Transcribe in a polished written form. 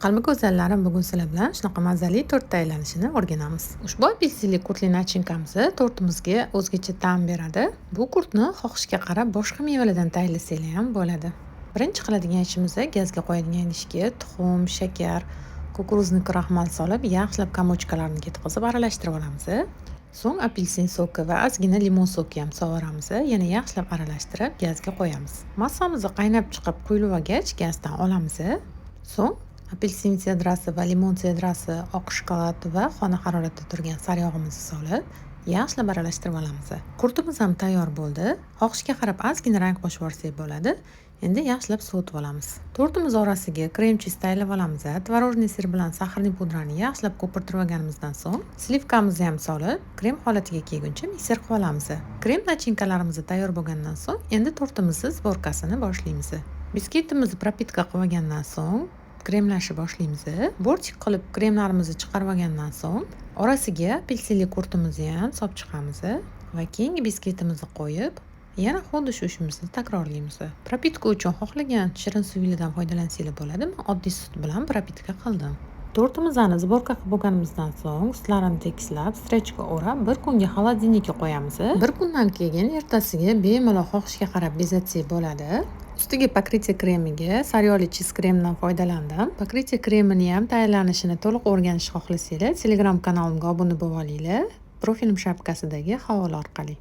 Qalbi go'zallarim, bugun sizlar bilan shunaqa mazali tortda aylanishini o'rganamiz. Ushbu apelsinli kurtli nachinkamizni tortimizga o'zgacha ta'm beradi. Bu kurtni xohishga qarab boshqa mevalardan tayyorlasanglar ham bo'ladi. Birinchi qiladigan ishimiz gazga qo'yadigan idishga tuxum, shakar, kukuruzni kraxmal solib, yaxshilab kamochkalarni ketkazib aralashtirib olamiz. So'ng apelsin soki va ozgina limon soki ham sovuramiz. Yana yaxshilab aralashtirib gazga qo'yamiz. Massamiz qaynab chiqib quyilgach, gazdan olamiz. So'ng apelsin sedrasi va limon sedrasi, oq shokolad va xona haroratida turgan saryog'imizni solib, yaxshilab aralashtirib olamiz. Kurtimiz ham tayyor bo'ldi. Xohishga qarab ozgina rang qo'shib yuborsak bo'ladi. Endi yaxshilab sovutib olamiz. Tortimiz orasiga krem chis tayyorlab olamiz. Tvorojniy sir bilan saxarli pudrani yaxshilab ko'pirtirib olganimizdan so'ng, slivkamizni ham solib, krem holatiga kelguncha mikser qilib olamiz. Krem nachinkalarimiz tayyor bo'lgandan so'ng, endi tortimizning sborkasini boshlaymiz. Biskvitimizni propitka qilib olgandan so'ng, kremlashni boshlaymiz. Bortik qilib kremlarimizni chiqarib olgandan so'ng, orasiga apelsinli kurtimizni ham solib chiqamiz va keyingi biskvitimizni qo'yib, yana xuddi shu ishimizni takrorlaymiz. Propitka uchun xohlagan shirin suvlidan foydalansanglar bo'ladi. Men oddiy sut bilan propitka qildim. Tortimizni sborka qilib bo'lganimizdan so'ng, sutlarini tekislab, strechga o'rab, bir kunga xolodilnikka qo'yamiz. Bir kundan keyin ertasiga bemalol xohishga qarab bezatsak bo'ladi. Ustiga pokritye kremiga saryoli chiz kremdan foydalandim. Pokritye kremini ham tayyorlanishini to'liq o'rganishni xohlasanglar, Telegram kanalimga obuna bo'lib olinglar. Profilim shapkasidagi havola orqali.